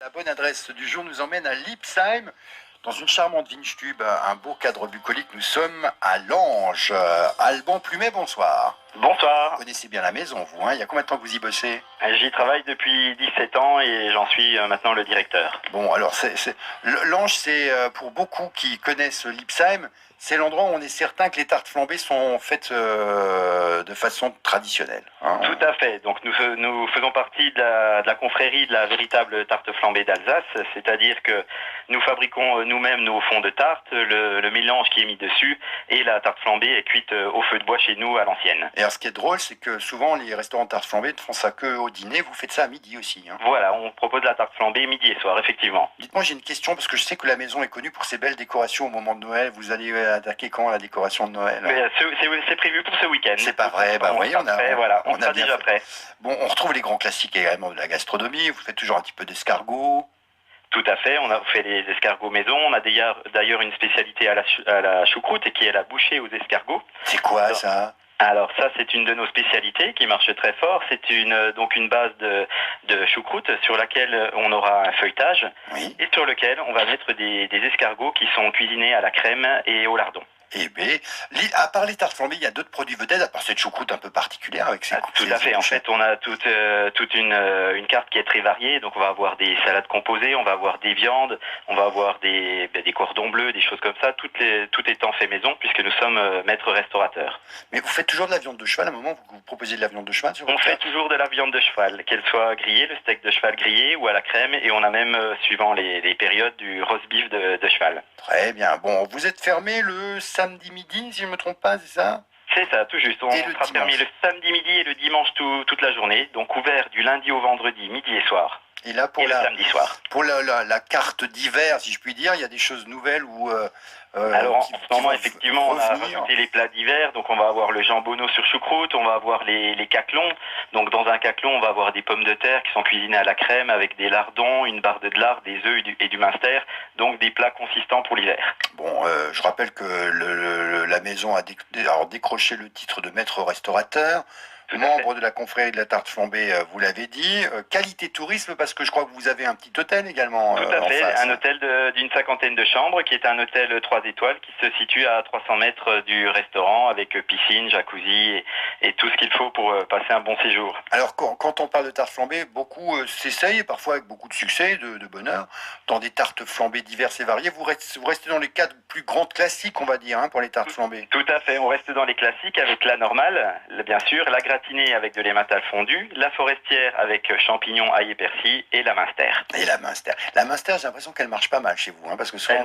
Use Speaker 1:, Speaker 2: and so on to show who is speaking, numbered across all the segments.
Speaker 1: La bonne adresse du jour nous emmène à Lipsheim, dans une charmante Windstube, un beau cadre bucolique. Nous sommes à Lange. Alban Plumet, bonsoir.
Speaker 2: Bonsoir.
Speaker 1: Vous connaissez bien la maison, vous, hein? Il y a combien de temps que vous y bossez?
Speaker 2: J'y travaille depuis 17 ans et j'en suis maintenant le directeur.
Speaker 1: Bon, alors, Lange, c'est pour beaucoup qui connaissent Lipsheim, c'est l'endroit où on est certain que les tartes flambées sont faites de façon traditionnelle. Hein.
Speaker 2: Tout à fait. Donc nous faisons partie de la confrérie de la véritable tarte flambée d'Alsace, c'est-à-dire que nous fabriquons nous-mêmes nos fonds de tarte, le mélange qui est mis dessus, et la tarte flambée est cuite au feu de bois chez nous à l'ancienne.
Speaker 1: Et alors, ce qui est drôle, c'est que souvent les restaurants de tarte flambée ne font ça que au dîner. Vous faites ça à midi aussi. Hein.
Speaker 2: Voilà, on propose la tarte flambée midi et soir, effectivement.
Speaker 1: Dites-moi, j'ai une question parce que je sais que la maison est connue pour ses belles décorations au moment de Noël. Vous allez attaquer quand la décoration de Noël?
Speaker 2: C'est prévu pour ce week-end.
Speaker 1: C'est pas vrai, bah voyez, on a bien
Speaker 2: déjà prêt.
Speaker 1: Bon, on retrouve les grands classiques également de la gastronomie. Vous faites toujours un petit peu d'escargot.
Speaker 2: Tout à fait, on a fait les escargots maison. On a d'ailleurs une spécialité à la choucroute et qui est la bouchée aux escargots.
Speaker 1: C'est quoi ça?
Speaker 2: Alors ça, c'est une de nos spécialités qui marche très fort. C'est donc une base de choucroute sur laquelle on aura un feuilletage,
Speaker 1: oui,
Speaker 2: et sur lequel on va mettre des escargots qui sont cuisinés à la crème et au lardon.
Speaker 1: Eh bien, à part les tartes flambées, il y a d'autres produits vedettes, à part cette choucroute un peu particulière avec ces
Speaker 2: Tout à fait. En fait, on a toute une carte qui est très variée. Donc, on va avoir des salades composées, on va avoir des viandes, on va avoir des cordons bleus, des choses comme ça. Tout étant fait maison, puisque nous sommes maîtres restaurateurs.
Speaker 1: Mais vous faites toujours de la viande de cheval à un moment vous proposez de la viande de cheval sur votre
Speaker 2: fait toujours de la viande de cheval, qu'elle soit grillée, le steak de cheval grillé ou à la crème. Et on a même, suivant les périodes, du roast beef de cheval.
Speaker 1: Très bien. Bon, vous êtes fermé le samedi midi, si je ne me trompe pas, c'est ça?
Speaker 2: C'est ça, tout juste. On sera fermé le samedi midi et le dimanche toute la journée. Donc ouvert du lundi au vendredi, midi et soir.
Speaker 1: Et là,
Speaker 2: le samedi soir.
Speaker 1: Pour la carte d'hiver, si je puis dire, il y a des choses nouvelles où...
Speaker 2: Alors en ce moment, effectivement, on a rajouté les plats d'hiver. Donc on va avoir le jambonneau sur choucroute, on va avoir les caclons. Donc dans un caclon, on va avoir des pommes de terre qui sont cuisinées à la crème avec des lardons, une barre de lard, des œufs et du minster. Donc des plats consistants pour l'hiver.
Speaker 1: Bon, je rappelle que la maison a décroché le titre de maître restaurateur. Membre de la confrérie de la tarte flambée, vous l'avez dit. Qualité tourisme, parce que je crois que vous avez un petit hôtel également.
Speaker 2: Tout à fait, un hôtel d'une 50aine de chambres, qui est un hôtel 3 étoiles, qui se situe à 300 mètres du restaurant, avec piscine, jacuzzi et tout ce qu'il faut pour passer un bon séjour.
Speaker 1: Alors, quand on parle de tarte flambée, beaucoup s'essayent, parfois avec beaucoup de succès, de bonheur, dans des tartes flambées diverses et variées. Vous restez dans les cadres plus grands classiques, on va dire, hein, pour les tartes flambées.
Speaker 2: Tout à fait, on reste dans les classiques avec la normale, bien sûr, la gratinée avec de l'emmental fondu, la forestière avec champignons, ail et persil, et la minster.
Speaker 1: Et la minster. La minster, j'ai l'impression qu'elle marche pas mal chez vous, hein, parce que souvent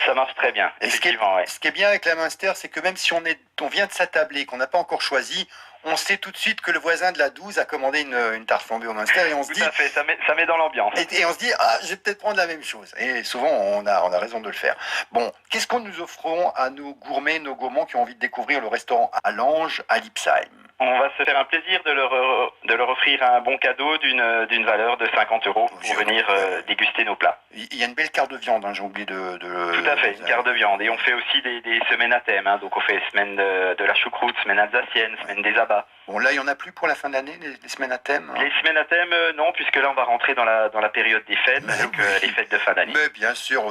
Speaker 2: ça marche très bien, effectivement.
Speaker 1: Ce qui est bien avec la minster, c'est que même si on vient de s'attabler, qu'on n'a pas encore choisi, on sait tout de suite que le voisin de la 12 a commandé une tarte flambée au minster et on se dit...
Speaker 2: Tout à fait, ça met dans l'ambiance.
Speaker 1: Et on se dit, je vais peut-être prendre la même chose. Et souvent, on a raison de le faire. Bon, qu'est-ce qu'on nous offrons à nos gourmets, nos gourmands qui ont envie de découvrir le restaurant à Lange, à Lipsheim?
Speaker 2: On va se faire un plaisir de leur offrir un bon cadeau d'une valeur de 50 € pour venir déguster nos plats.
Speaker 1: Il y a une belle carte de viande, hein, j'ai oublié de...
Speaker 2: Tout à fait, une carte de viande. Et on fait aussi des semaines à thème. Hein. Donc on fait semaine de la choucroute, semaine alsacienne, semaine des abats.
Speaker 1: Bon, là, il n'y en a plus pour la fin de l'année, les semaines à thème?
Speaker 2: Les semaines à thème, non, puisque là, on va rentrer dans la période des fêtes, avec les fêtes de fin d'année.
Speaker 1: Mais bien sûr,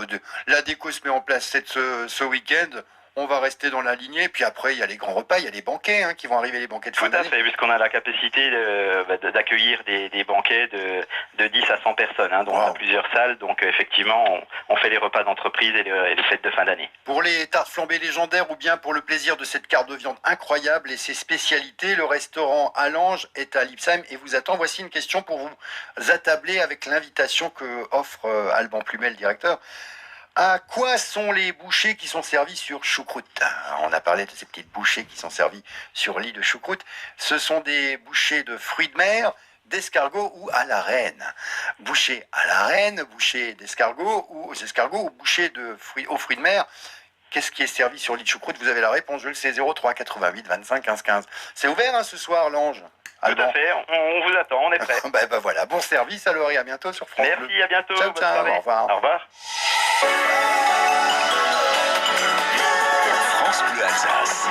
Speaker 1: la déco se met en place ce week-end. On va rester dans la lignée, puis après il y a les grands repas, il y a les banquets qui vont arriver, les banquets de fin d'année.
Speaker 2: Tout à fait, puisqu'on a la capacité d'accueillir des banquets de 10 à 100 personnes, hein, donc on a plusieurs salles, donc effectivement on fait les repas d'entreprise et les fêtes de fin d'année.
Speaker 1: Pour les tartes flambées légendaires ou bien pour le plaisir de cette carte de viande incroyable et ses spécialités, le restaurant à Lange est à Lipsheim et vous attend. Voici une question pour vous attabler avec l'invitation que offre Alban Plumet, le directeur. À quoi sont les bouchées qui sont servies sur choucroute? On a parlé de ces petites bouchées qui sont servies sur lit de choucroute. Ce sont des bouchées de fruits de mer, d'escargot ou à la reine. Bouchées à la reine, bouchées d'escargot ou aux escargots ou bouchées aux fruits de mer. Qu'est-ce qui est servi sur lit de choucroute? Vous avez la réponse, je le sais, 03 88 25 15 15. C'est ouvert ce soir, Lange?
Speaker 2: Tout à fait, on vous attend, on est prêt.
Speaker 1: Ben voilà, bon service alors et à bientôt sur France Bleu.
Speaker 2: Merci, à bientôt.
Speaker 1: Ciao, ciao, au revoir.
Speaker 2: Au revoir.
Speaker 3: France Bleu Alsace.